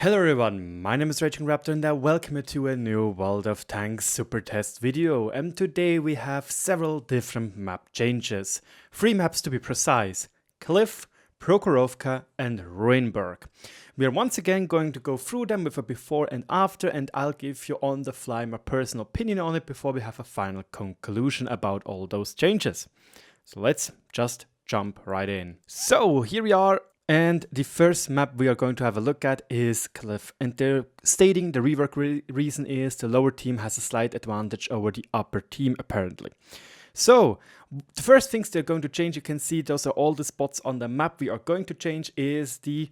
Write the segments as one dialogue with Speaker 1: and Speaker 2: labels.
Speaker 1: Hello everyone, my name is RagingRaptor and I welcome you to a new World of Tanks SuperTest video, and today we have several different map changes. 3 maps to be precise: Cliff, Prokhorovka and Ruinberg. We are once again going to go through them with a before and after, and I'll give you on the fly my personal opinion on it before we have a final conclusion about all those changes. So let's just jump right in. So here we are. And the first map we are going to have a look at is Cliff, and they're stating the rework reason is the lower team has a slight advantage over the upper team apparently. So the first things they're going to change, you can see those are all the spots on the map we are going to change, is the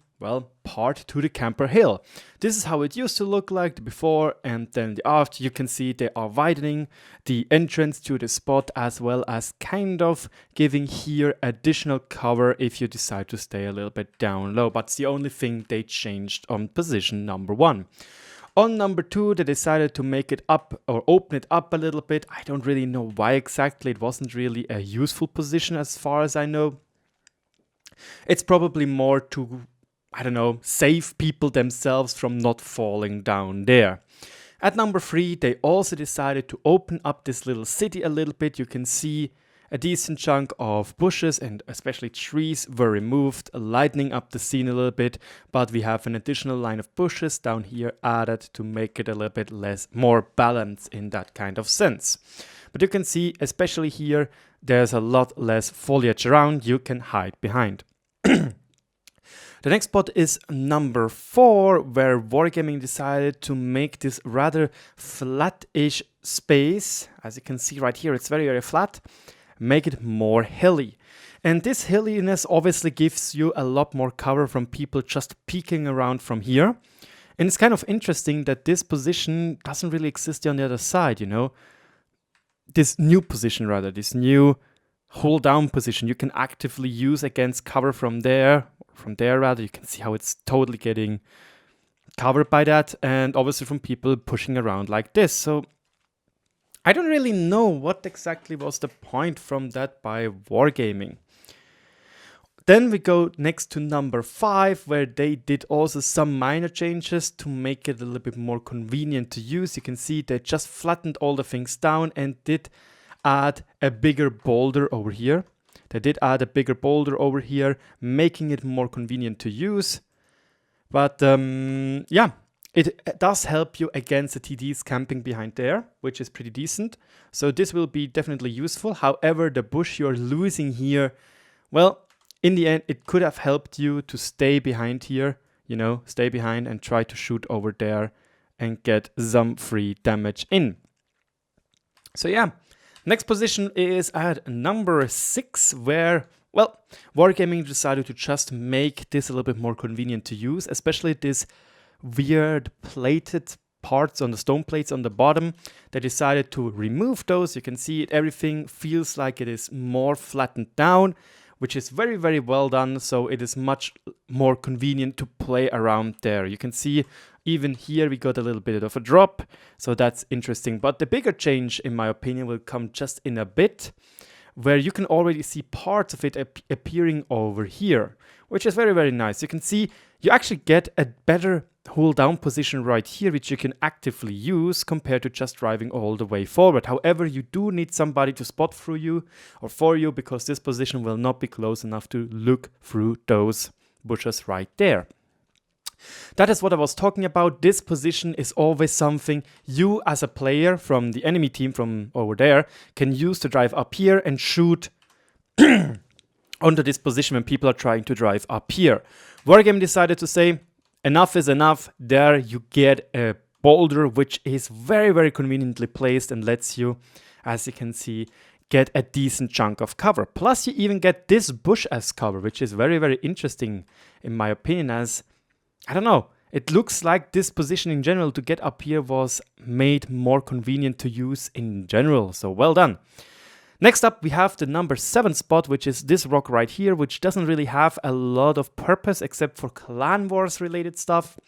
Speaker 1: part to the camper hill. This is how it used to look like before, and then the after. You can see they are widening the entrance to the spot as well as kind of giving here additional cover if you decide to stay a little bit down low. But it's the only thing they changed on position number 1. On number 2, they decided to make it up or open it up a little bit. I don't really know why exactly. It wasn't really a useful position as far as I know. It's probably more to, I don't know, save people themselves from not falling down there. At number 3, they also decided to open up this little city a little bit. You can see a decent chunk of bushes and especially trees were removed, lightening up the scene a little bit, but we have an additional line of bushes down here added to make it a little bit more balanced in that kind of sense. But you can see, especially here, there's a lot less foliage around you can hide behind. The next spot is number 4, where Wargaming decided to make this rather flat-ish space. As you can see right here, it's very, very flat. Make it more hilly. And this hilliness obviously gives you a lot more cover from people just peeking around from here. And it's kind of interesting that this position doesn't really exist on the other side, you know. This new position rather, this new hold down position you can actively use against cover from there rather. You can see how it's totally getting covered by that, and obviously from people pushing around like this. So I don't really know what exactly was the point from that by Wargaming. Then we go next to number 5, where they did also some minor changes to make it a little bit more convenient to use. You can see they just flattened all the things down and did add a bigger boulder over here. They did add a bigger boulder over here, making it more convenient to use. But yeah, it does help you against the TDs camping behind there, which is pretty decent. So this will be definitely useful. However, the bush you're losing here, well, in the end, it could have helped you to stay behind here, you know, stay behind and try to shoot over there and get some free damage in. So yeah. Next position is at number 6, where, well, Wargaming decided to just make this a little bit more convenient to use, especially this weird plated parts on the stone plates on the bottom. They decided to remove those. You can see it, everything feels like it is more flattened down, which is very, very well done. So it is much more convenient to play around there. You can see even here we got a little bit of a drop, so that's interesting. But the bigger change, in my opinion, will come just in a bit, where you can already see parts of it appearing over here, which is very, very nice. You can see you actually get a better hold down position right here, which you can actively use compared to just driving all the way forward. However, you do need somebody to spot through you or for you, because this position will not be close enough to look through those bushes right there. That is what I was talking about. This position is always something you as a player from the enemy team from over there can use to drive up here and shoot onto this position when people are trying to drive up here. Wargame decided to say, enough is enough. There you get a boulder which is very, very conveniently placed and lets you, as you can see, get a decent chunk of cover. Plus you even get this bush as cover, which is very, very interesting in my opinion, as I don't know, it looks like this position in general to get up here was made more convenient to use in general. So well done. Next up, we have the number 7 spot, which is this rock right here, which doesn't really have a lot of purpose except for Clan Wars related stuff.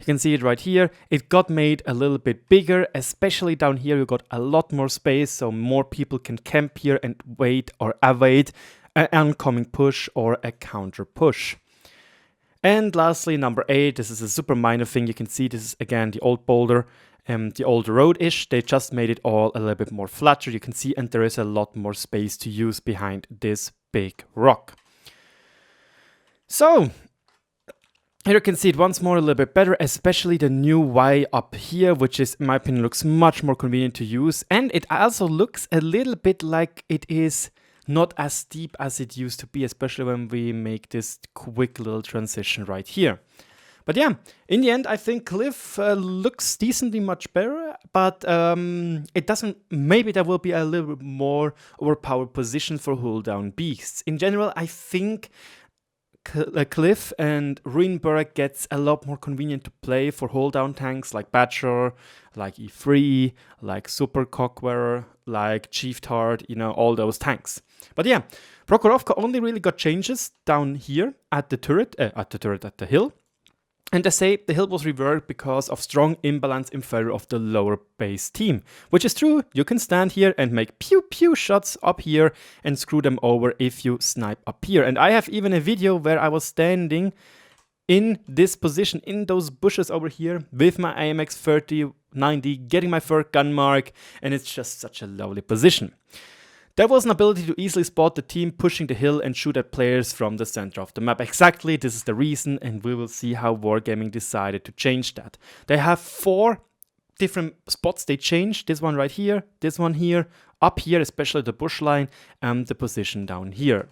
Speaker 1: You can see it right here. It got made a little bit bigger, especially down here. You got a lot more space, so more people can camp here and wait or evade an oncoming push or a counter push. And lastly, number 8, this is a super minor thing. You can see this is again the old boulder, the old road-ish. They just made it all a little bit more flatter, you can see, and there is a lot more space to use behind this big rock. So here you can see it once more a little bit better, especially the new Y up here, which is, in my opinion, looks much more convenient to use. And it also looks a little bit like it is not as steep as it used to be, especially when we make this quick little transition right here. But yeah, in the end, I think Cliff looks decently much better, but it doesn't, maybe there will be a little bit more overpowered position for hold down beasts. In general, I think Cliff and Ruinberg gets a lot more convenient to play for hold down tanks like Badger, like E3, like Super Cockwearer, like Chief Tart, you know, all those tanks. But yeah, Prokhorovka only really got changes down here at the turret, at the hill. And they say the hill was reworked because of strong imbalance in favor of the lower base team. Which is true, you can stand here and make pew pew shots up here and screw them over if you snipe up here. And I have even a video where I was standing in this position, in those bushes over here, with my AMX 3090, getting my third gun mark, and it's just such a lovely position. There was an ability to easily spot the team pushing the hill and shoot at players from the center of the map. Exactly, this is the reason, and we will see how Wargaming decided to change that. They have 4 different spots they changed. This one right here, this one here, up here, especially the bush line, and the position down here.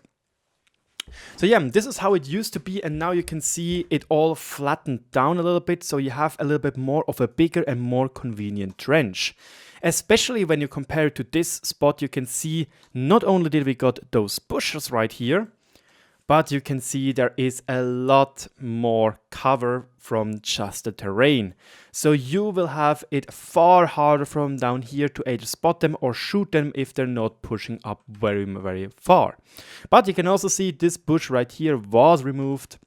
Speaker 1: So yeah, this is how it used to be, and now you can see it all flattened down a little bit, so you have a little bit more of a bigger and more convenient trench. Especially when you compare it to this spot, you can see not only did we got those bushes right here, but you can see there is a lot more cover from just the terrain. So you will have it far harder from down here to either spot them or shoot them if they're not pushing up very, very far. But you can also see this bush right here was removed,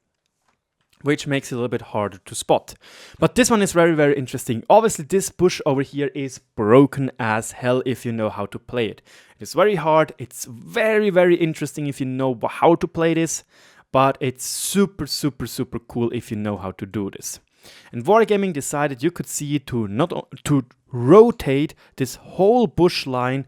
Speaker 1: which makes it a little bit harder to spot. But this one is very, very interesting. Obviously, this bush over here is broken as hell if you know how to play it. It's very hard. It's very, very interesting if you know how to play this. But it's super, super, super cool if you know how to do this. And Wargaming decided you could see to rotate this whole bush line,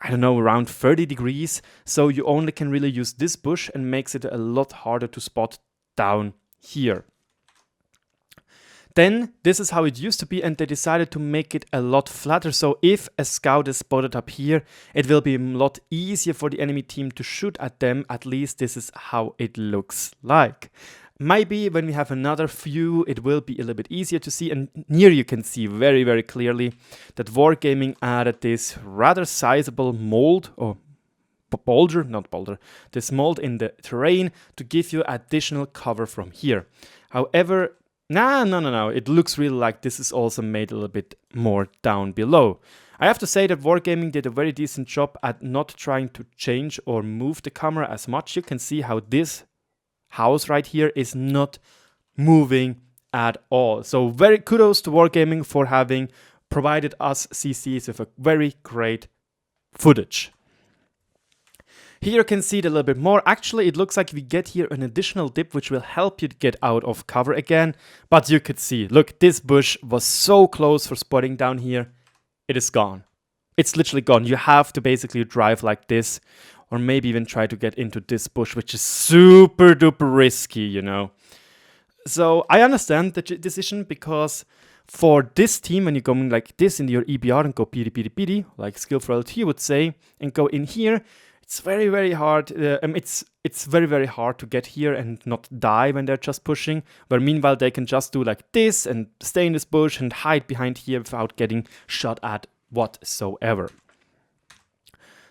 Speaker 1: I don't know, around 30 degrees. So you only can really use this bush, and makes it a lot harder to spot down here. Then this is how it used to be, and they decided to make it a lot flatter. So if a scout is spotted up here, it will be a lot easier for the enemy team to shoot at them. At least this is how it looks like. Maybe when we have another view, it will be a little bit easier to see. And here you can see very, very clearly that Wargaming added this rather sizable mold, or boulder, not boulder, this mold in the terrain to give you additional cover from here. However, no, it looks really like this is also made a little bit more down below. I have to say that Wargaming did a very decent job at not trying to change or move the camera as much. You can see how this house right here is not moving at all. So very kudos to Wargaming for having provided us CCs with a very great footage. Here you can see it a little bit more. Actually, it looks like we get here an additional dip, which will help you to get out of cover again. But you could see, look, this bush was so close for spotting down here. It is gone. It's literally gone. You have to basically drive like this, or maybe even try to get into this bush, which is super duper risky, you know. So I understand the decision, because for this team, when you're going like this in your EBR and go piri, like Skillful LT would say, and go in here, it's very, very hard. It's very, very hard to get here and not die when they're just pushing. Where meanwhile they can just do like this and stay in this bush and hide behind here without getting shot at whatsoever.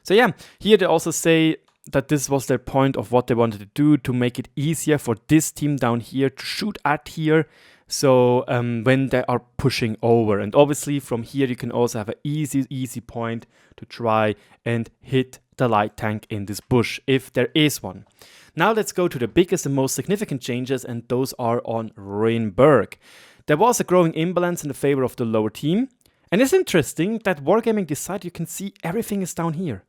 Speaker 1: So yeah, here they also say that this was their point of what they wanted to do to make it easier for this team down here to shoot at here. So when they are pushing over, and obviously from here you can also have an easy point to try and hit the light tank in this bush, if there is one. Now let's go to the biggest and most significant changes, and those are on Ruinberg. There was a growing imbalance in the favor of the lower team, and it's interesting that Wargaming decided, you can see everything is down here.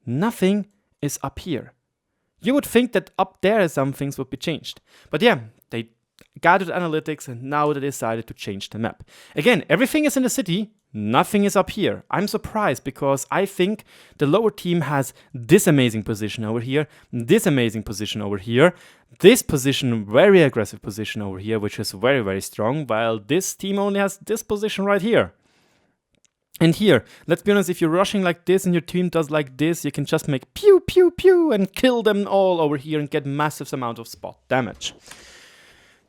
Speaker 1: Nothing is up here. You would think that up there some things would be changed. But yeah, they gathered analytics, and now they decided to change the map. Again, everything is in the city, nothing is up here. I'm surprised because I think the lower team has this amazing position over here, this amazing position over here, this position, very aggressive position over here, which is very, very strong, while this team only has this position right here. And here, let's be honest, if you're rushing like this and your team does like this, you can just make pew, pew, pew and kill them all over here and get massive amount of spot damage.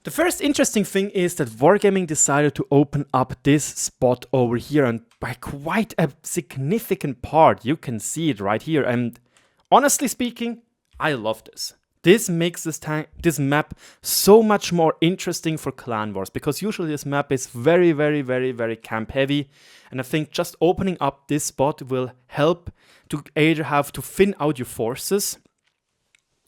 Speaker 1: The first interesting thing is that Wargaming decided to open up this spot over here, and by quite a significant part. You can see it right here, and honestly speaking, I love this. This makes this map so much more interesting for clan wars, because usually this map is very, very, very, very camp heavy, and I think just opening up this spot will help to either have to thin out your forces,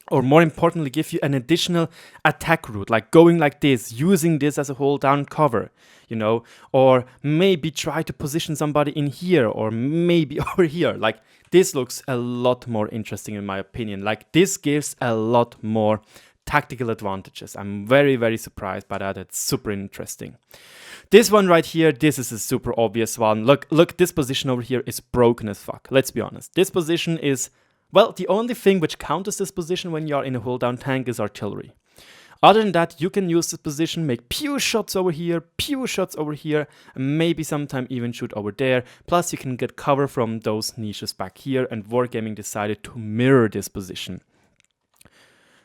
Speaker 1: or more importantly, give you an additional attack route, like going like this, using this as a hold down cover, you know, or maybe try to position somebody in here, or maybe over here. Like, this looks a lot more interesting in my opinion. Like, this gives a lot more tactical advantages. I'm very, very surprised by that. It's super interesting. This one right here, this is a super obvious one. Look, this position over here is broken as fuck. Let's be honest. This position is, well, the only thing which counters this position when you are in a hold down tank is artillery. Other than that, you can use this position, make pew shots over here, pew shots over here, and maybe sometime even shoot over there. Plus, you can get cover from those niches back here, and Wargaming decided to mirror this position.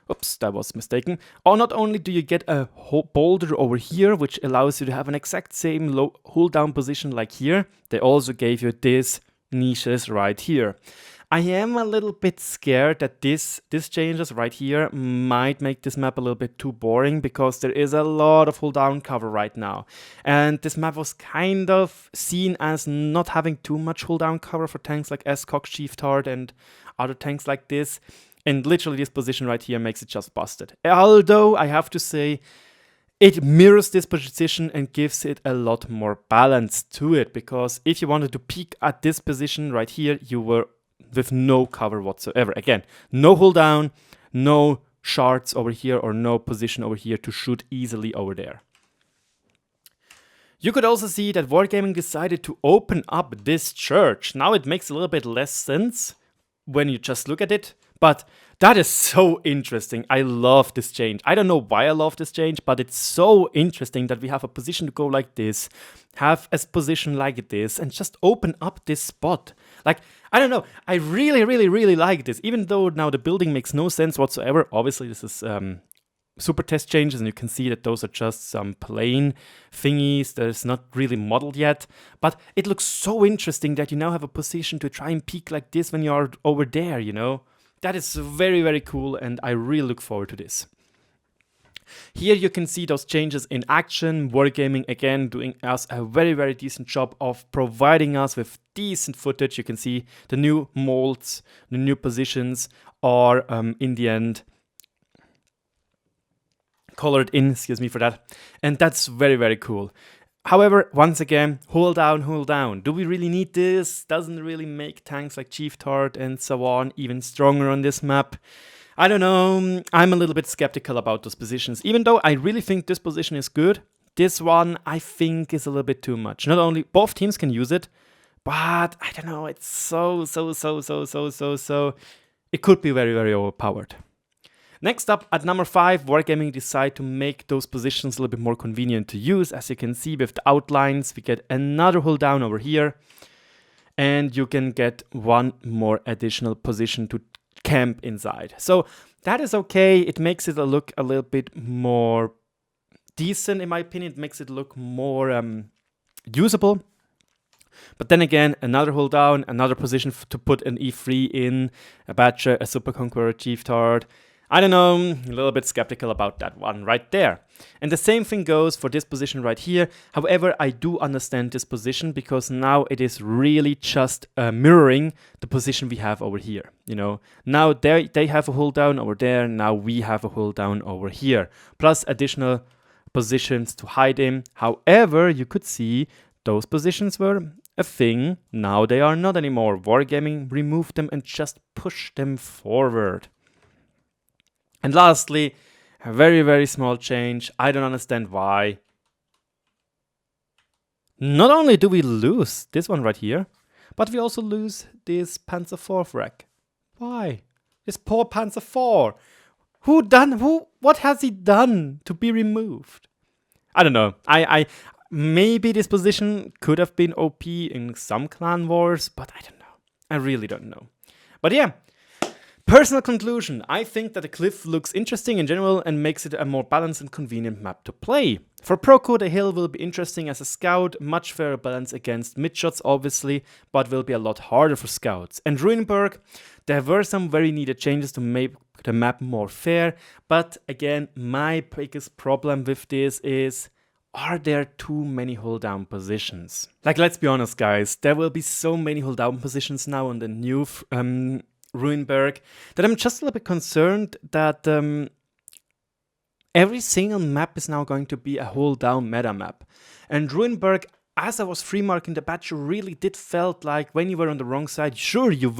Speaker 1: Oops, that was mistaken. Or not only do you get a boulder over here, which allows you to have an exact same low hold down position like here, they also gave you these niches right here. I am a little bit scared that these changes right here might make this map a little bit too boring, because there is a lot of hold down cover right now. And this map was kind of seen as not having too much hold down cover for tanks like S-Cock, Sheaftard and other tanks like this. And literally this position right here makes it just busted. Although I have to say, it mirrors this position and gives it a lot more balance to it, because if you wanted to peek at this position right here, you were with no cover whatsoever. Again, no hold down, no shards over here, or no position over here to shoot easily over there. You could also see that Wargaming decided to open up this church. Now it makes a little bit less sense when you just look at it, but that is so interesting. I love this change. I don't know why I love this change, but it's so interesting that we have a position to go like this, have a position like this, and just open up this spot. Like, I don't know. I really, really, really like this. Even though now the building makes no sense whatsoever. Obviously, this is SuperTest changes, and you can see that those are just some plain thingies that is not really modeled yet. But it looks so interesting that you now have a position to try and peek like this when you are over there, you know? That is very, very cool, and I really look forward to this. Here you can see those changes in action. Wargaming again doing us a very, very decent job of providing us with decent footage. You can see the new molds, the new positions are in the end colored in, excuse me for that. And that's very, very cool. However, once again, hold down, hold down. Do we really need this? Doesn't really make tanks like Sheaftard and so on even stronger on this map. I don't know. I'm a little bit skeptical about those positions. Even though I really think this position is good, this one I think is a little bit too much. Not only both teams can use it, but I don't know. It's so. It could be very, very overpowered. Next up, at number 5, Wargaming decide to make those positions a little bit more convenient to use. As you can see with the outlines, we get another hold down over here. And you can get one more additional position to camp inside. So that is okay. It makes it look a little bit more decent, in my opinion. It makes it look more usable. But then again, another hold down, another position to put an E3 in, a Badger, a Super Conqueror, Sheaftard. I don't know, a little bit skeptical about that one right there. And the same thing goes for this position right here. However, I do understand this position, because now it is really just mirroring the position we have over here. You know, now they have a hold down over there, now we have a hold down over here. Plus additional positions to hide in. However, you could see those positions were a thing. Now they are not anymore. Wargaming removed them and just pushed them forward. And lastly, A very, very small change. I don't understand why. Not only do we lose this one right here, but we also lose this Panzer IV rack. Why? This poor Panzer IV. What has he done to be removed? I don't know. Maybe this position could have been OP in some clan wars, but I don't know. I really don't know. But yeah, personal conclusion. I think that the cliff looks interesting in general and makes it a more balanced and convenient map to play. For Proko, the hill will be interesting as a scout, much fairer balance against mid-shots obviously, but will be a lot harder for scouts. And Ruinberg, there were some very needed changes to make the map more fair, but again, my biggest problem with this is, are there too many hold down positions? Like, let's be honest guys, there will be so many hold down positions now on the new Ruinberg that I'm just a little bit concerned that every single map is now going to be a hold down meta map. And Ruinberg, as I was free marking the batch, you really did felt like when you were on the wrong side, sure you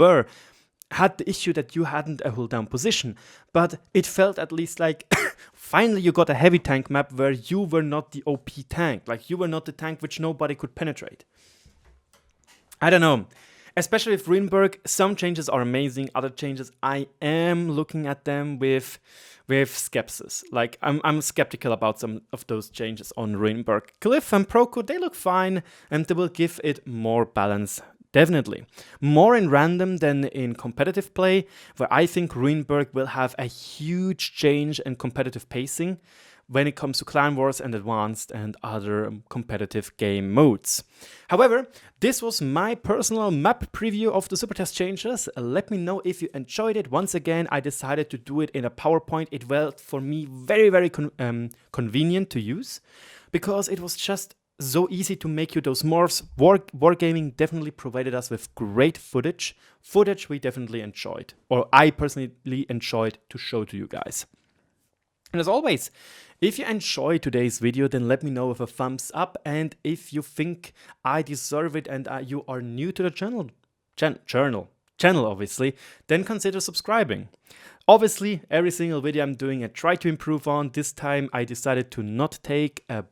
Speaker 1: had the issue that you hadn't a hold down position, but it felt at least like finally you got a heavy tank map where you were not the OP tank, like you were not the tank which nobody could penetrate. I don't know. Especially with Ruinberg, some changes are amazing, other changes I am looking at them with skepsis. Like I'm skeptical about some of those changes on Ruinberg. Cliff and Proko, they look fine and they will give it more balance. Definitely. More in random than in competitive play, where I think Ruinberg will have a huge change in competitive pacing when it comes to clan wars and advanced and other competitive game modes. However, this was my personal map preview of the SuperTest changes. Let me know if you enjoyed it. Once again, I decided to do it in a PowerPoint. It felt for me very, very convenient to use because it was just so easy to make you those morphs. Wargaming definitely provided us with great footage. Footage we definitely enjoyed, or I personally enjoyed to show to you guys. And as always, if you enjoyed today's video, then let me know with a thumbs up. And if you think I deserve it and you are new to the channel obviously, then consider subscribing. Obviously, every single video I'm doing, I try to improve on. This time I decided to not take a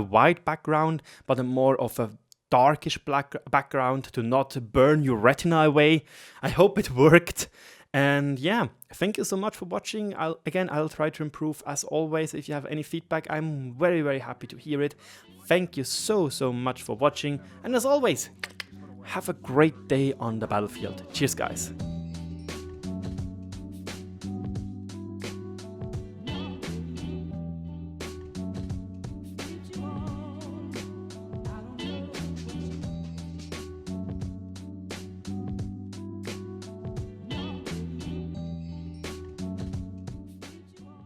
Speaker 1: white background, but a more of a darkish black background to not burn your retina away. I hope it worked. And yeah, thank you so much for watching. I'll try to improve as always. If you have any feedback, I'm very, very happy to hear it. Thank you so much for watching. And as always, have a great day on the battlefield. Cheers, guys.